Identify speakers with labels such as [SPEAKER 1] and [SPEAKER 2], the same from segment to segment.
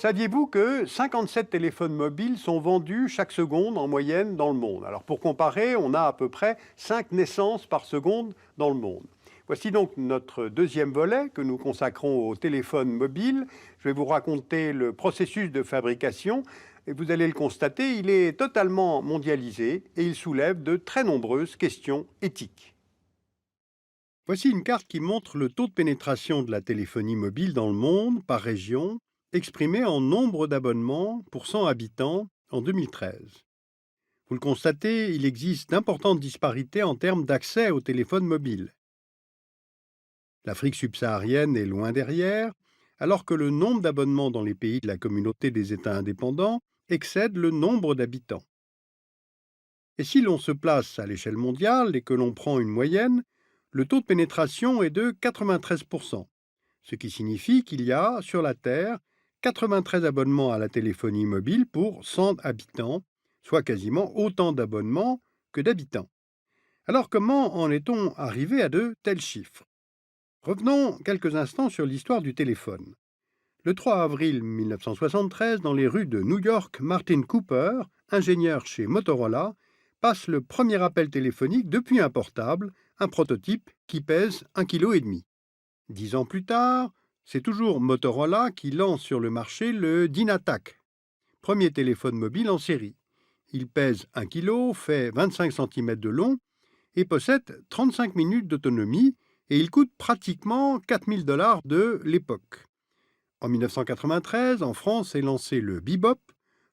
[SPEAKER 1] Saviez-vous que 57 téléphones mobiles sont vendus chaque seconde en moyenne dans le monde? Alors pour comparer, on a à peu près 5 naissances par seconde dans le monde. Voici donc notre deuxième volet que nous consacrons au téléphone mobile. Je vais vous raconter le processus de fabrication et vous allez le constater, il est totalement mondialisé et il soulève de très nombreuses questions éthiques. Voici une carte qui montre le taux de pénétration de la téléphonie mobile dans le monde par région, exprimé en nombre d'abonnements pour 100 habitants en 2013. Vous le constatez, il existe d'importantes disparités en termes d'accès au téléphone mobile. L'Afrique subsaharienne est loin derrière, alors que le nombre d'abonnements dans les pays de la communauté des États indépendants excède le nombre d'habitants. Et si l'on se place à l'échelle mondiale et que l'on prend une moyenne, le taux de pénétration est de 93%, ce qui signifie qu'il y a, sur la Terre, 93 abonnements à la téléphonie mobile pour 100 habitants, soit quasiment autant d'abonnements que d'habitants. Alors comment en est-on arrivé à de tels chiffres? Revenons quelques instants sur l'histoire du téléphone. Le 3 avril 1973, dans les rues de New York, Martin Cooper, ingénieur chez Motorola, passe le premier appel téléphonique depuis un portable, un prototype qui pèse 1,5 kg. 10 ans plus tard, c'est toujours Motorola qui lance sur le marché le DynaTAC, premier téléphone mobile en série. Il pèse 1 kg, fait 25 cm de long et possède 35 minutes d'autonomie et il coûte pratiquement 4 000 $ de l'époque. En 1993, en France est lancé le Bebop,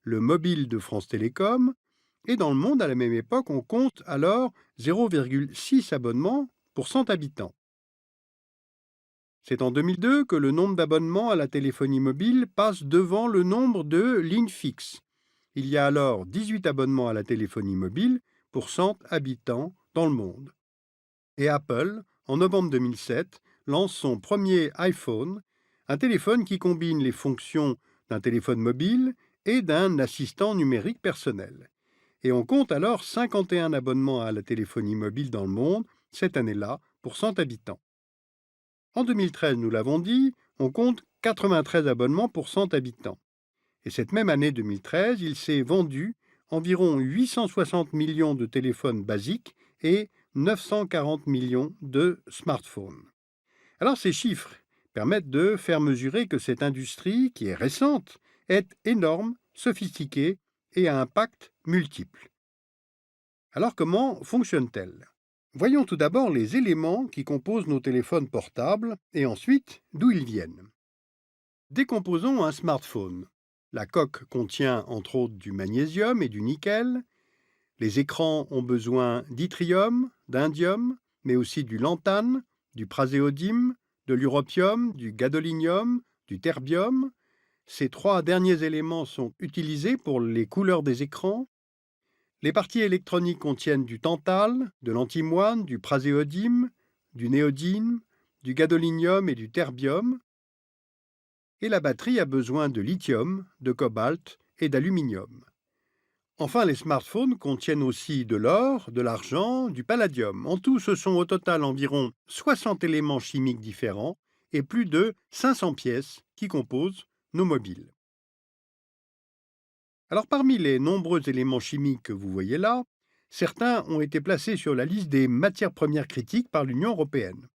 [SPEAKER 1] le mobile de France Télécom, et dans le monde, à la même époque, on compte alors 0,6 abonnements pour 100 habitants. C'est en 2002 que le nombre d'abonnements à la téléphonie mobile passe devant le nombre de lignes fixes. Il y a alors 18 abonnements à la téléphonie mobile pour 100 habitants dans le monde. Et Apple, en novembre 2007, lance son premier iPhone, un téléphone qui combine les fonctions d'un téléphone mobile et d'un assistant numérique personnel. Et on compte alors 51 abonnements à la téléphonie mobile dans le monde, cette année-là, pour 100 habitants. En 2013, nous l'avons dit, on compte 93 abonnements pour 100 habitants. Et cette même année 2013, il s'est vendu environ 860 millions de téléphones basiques et 940 millions de smartphones. Alors ces chiffres permettent de faire mesurer que cette industrie, qui est récente, est énorme, sophistiquée et à impact multiple. Alors comment fonctionne-t-elle? Voyons tout d'abord les éléments qui composent nos téléphones portables et ensuite d'où ils viennent. Décomposons un smartphone. La coque contient entre autres du magnésium et du nickel. Les écrans ont besoin d'yttrium, d'indium, mais aussi du lantane, du praséodyme, de l'europium, du gadolinium, du terbium. Ces trois derniers éléments sont utilisés pour les couleurs des écrans. Les parties électroniques contiennent du tantale, de l'antimoine, du praséodyme, du néodyme, du gadolinium et du terbium. Et la batterie a besoin de lithium, de cobalt et d'aluminium. Enfin, les smartphones contiennent aussi de l'or, de l'argent, du palladium. En tout, ce sont au total environ 60 éléments chimiques différents et plus de 500 pièces qui composent nos mobiles. Alors, parmi les nombreux éléments chimiques que vous voyez là, certains ont été placés sur la liste des matières premières critiques par l'Union européenne.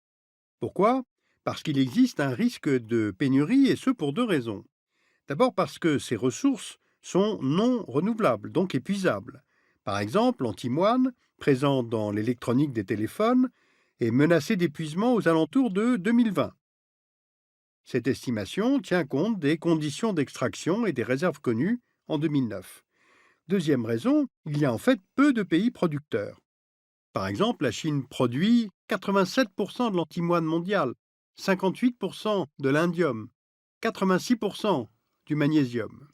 [SPEAKER 1] Pourquoi? Parce qu'il existe un risque de pénurie et ce pour deux raisons. D'abord parce que ces ressources sont non renouvelables, donc épuisables. Par exemple, l'antimoine, présent dans l'électronique des téléphones, est menacé d'épuisement aux alentours de 2020. Cette estimation tient compte des conditions d'extraction et des réserves connues en 2009. Deuxième raison, il y a en fait peu de pays producteurs. Par exemple, la Chine produit 87% de l'antimoine mondial, 58% de l'indium, 86% du magnésium.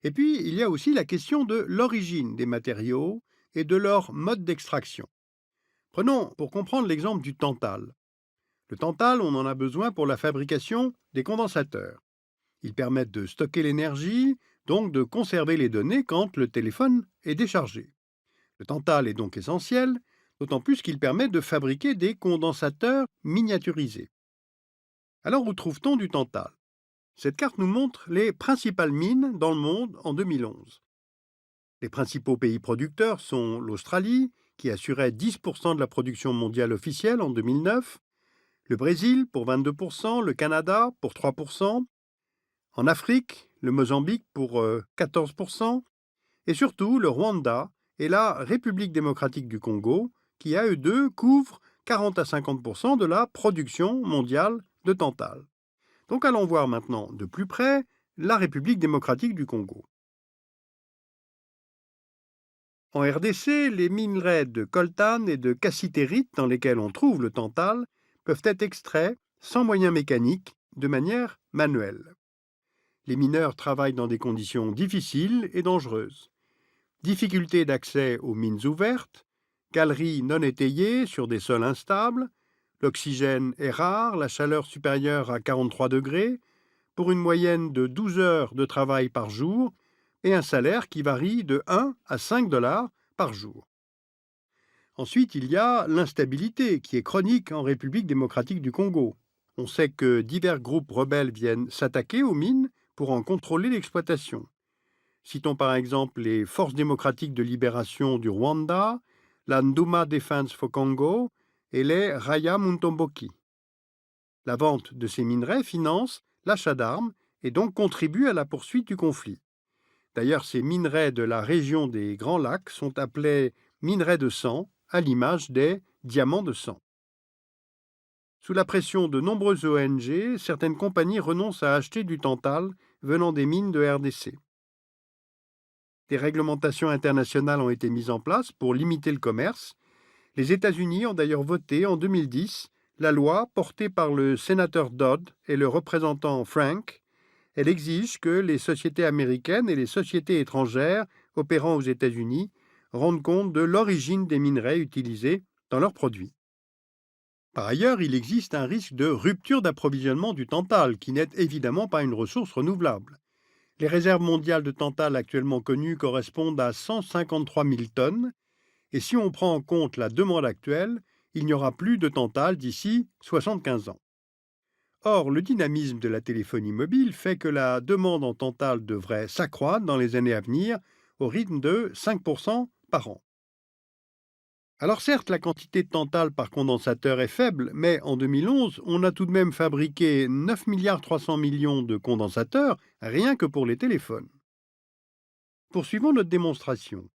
[SPEAKER 1] Et puis, il y a aussi la question de l'origine des matériaux et de leur mode d'extraction. Prenons pour comprendre l'exemple du tantale. Le tantale, on en a besoin pour la fabrication des condensateurs. Ils permettent de stocker l'énergie, donc de conserver les données quand le téléphone est déchargé. Le tantale est donc essentiel, d'autant plus qu'il permet de fabriquer des condensateurs miniaturisés. Alors où trouve-t-on du tantale? Cette carte nous montre les principales mines dans le monde en 2011. Les principaux pays producteurs sont l'Australie, qui assurait 10% de la production mondiale officielle en 2009, le Brésil pour 22%, le Canada pour 3%, en Afrique, le Mozambique pour 14%, et surtout le Rwanda et la République démocratique du Congo, qui à eux deux couvrent 40 à 50% de la production mondiale de tantale. Donc allons voir maintenant de plus près la République démocratique du Congo. En RDC, les minerais de coltan et de cassitérite dans lesquels on trouve le tantale peuvent être extraits sans moyens mécaniques, de manière manuelle. Les mineurs travaillent dans des conditions difficiles et dangereuses. Difficulté d'accès aux mines ouvertes, galeries non étayées sur des sols instables, l'oxygène est rare, la chaleur supérieure à 43 degrés, pour une moyenne de 12 heures de travail par jour et un salaire qui varie de 1 à 5 dollars par jour. Ensuite, il y a l'instabilité qui est chronique en République démocratique du Congo. On sait que divers groupes rebelles viennent s'attaquer aux mines pour en contrôler l'exploitation. Citons par exemple les Forces démocratiques de libération du Rwanda, la Nduma Defense for Congo et les Raya Mutomboki. La vente de ces minerais finance l'achat d'armes et donc contribue à la poursuite du conflit. D'ailleurs, ces minerais de la région des Grands Lacs sont appelés minerais de sang, à l'image des diamants de sang. Sous la pression de nombreuses ONG, certaines compagnies renoncent à acheter du tantale venant des mines de RDC. Des réglementations internationales ont été mises en place pour limiter le commerce. Les États-Unis ont d'ailleurs voté en 2010 la loi portée par le sénateur Dodd et le représentant Frank. Elle exige que les sociétés américaines et les sociétés étrangères opérant aux États-Unis rendent compte de l'origine des minerais utilisés dans leurs produits. Par ailleurs, il existe un risque de rupture d'approvisionnement du tantale, qui n'est évidemment pas une ressource renouvelable. Les réserves mondiales de tantale actuellement connues correspondent à 153 000 tonnes, et si on prend en compte la demande actuelle, il n'y aura plus de tantale d'ici 75 ans. Or, le dynamisme de la téléphonie mobile fait que la demande en tantale devrait s'accroître dans les années à venir au rythme de 5% par an. Alors certes, la quantité de tantale par condensateur est faible, mais en 2011, on a tout de même fabriqué 9,3 milliards de condensateurs rien que pour les téléphones. Poursuivons notre démonstration.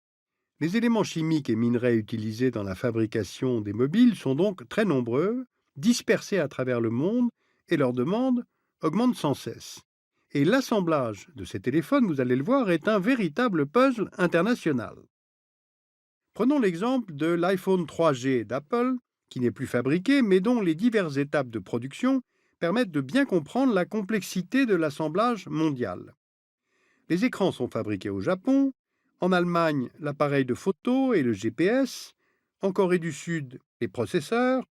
[SPEAKER 1] Les éléments chimiques et minerais utilisés dans la fabrication des mobiles sont donc très nombreux, dispersés à travers le monde, et leur demande augmente sans cesse. Et l'assemblage de ces téléphones, vous allez le voir, est un véritable puzzle international. Prenons l'exemple de l'iPhone 3G d'Apple, qui n'est plus fabriqué, mais dont les diverses étapes de production permettent de bien comprendre la complexité de l'assemblage mondial. Les écrans sont fabriqués au Japon, en Allemagne, l'appareil de photo et le GPS, en Corée du Sud, les processeurs,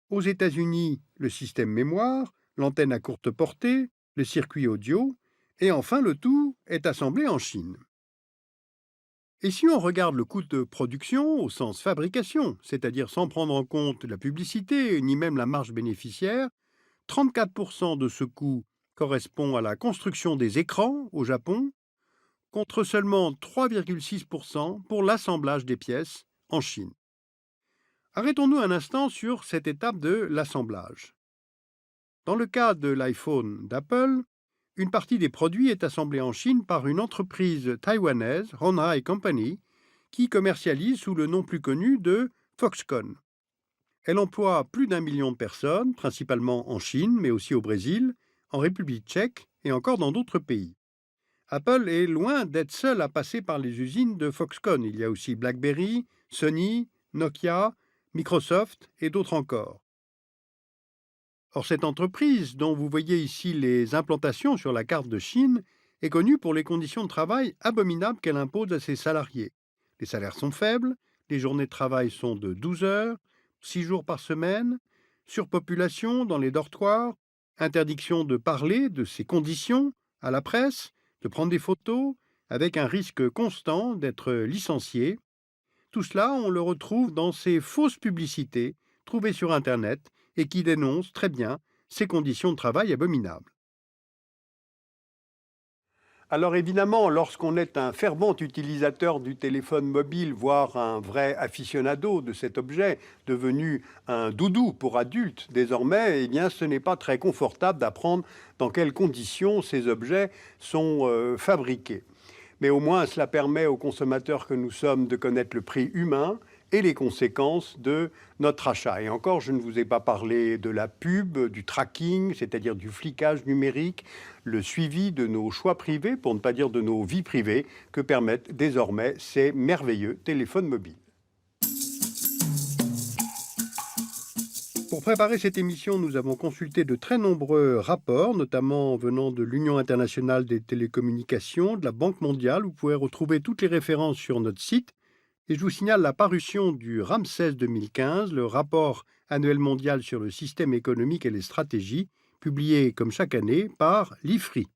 [SPEAKER 1] aux États-Unis, le système mémoire, l'antenne à courte portée, le circuit audio, et enfin le tout est assemblé en Chine. Et si on regarde le coût de production au sens fabrication, c'est-à-dire sans prendre en compte la publicité ni même la marge bénéficiaire, 34% de ce coût correspond à la construction des écrans au Japon, contre seulement 3,6% pour l'assemblage des pièces en Chine. Arrêtons-nous un instant sur cette étape de l'assemblage. Dans le cas de l'iPhone d'Apple, une partie des produits est assemblée en Chine par une entreprise taïwanaise, Honhai Company, qui commercialise sous le nom plus connu de Foxconn. Elle emploie plus d'1 million de personnes, principalement en Chine, mais aussi au Brésil, en République tchèque et encore dans d'autres pays. Apple est loin d'être seul à passer par les usines de Foxconn. Il y a aussi BlackBerry, Sony, Nokia, Microsoft et d'autres encore. Or, cette entreprise, dont vous voyez ici les implantations sur la carte de Chine, est connue pour les conditions de travail abominables qu'elle impose à ses salariés. Les salaires sont faibles, les journées de travail sont de 12 heures, 6 jours par semaine, surpopulation dans les dortoirs, interdiction de parler de ces conditions à la presse, de prendre des photos, avec un risque constant d'être licencié. Tout cela, on le retrouve dans ces fausses publicités trouvées sur Internet et qui dénoncent très bien ces conditions de travail abominables. Alors évidemment, lorsqu'on est un fervent utilisateur du téléphone mobile, voire un vrai aficionado de cet objet, devenu un doudou pour adultes désormais, eh bien ce n'est pas très confortable d'apprendre dans quelles conditions ces objets sont fabriqués. Mais au moins cela permet aux consommateurs que nous sommes de connaître le prix humain et les conséquences de notre achat. Et encore, je ne vous ai pas parlé de la pub, du tracking, c'est-à-dire du flicage numérique, le suivi de nos choix privés, pour ne pas dire de nos vies privées, que permettent désormais ces merveilleux téléphones mobiles. Pour préparer cette émission, nous avons consulté de très nombreux rapports, notamment venant de l'Union internationale des télécommunications, de la Banque mondiale. Vous pouvez retrouver toutes les références sur notre site. Et je vous signale la parution du RAMSES 2015, le rapport annuel mondial sur le système économique et les stratégies, publié comme chaque année par l'IFRI.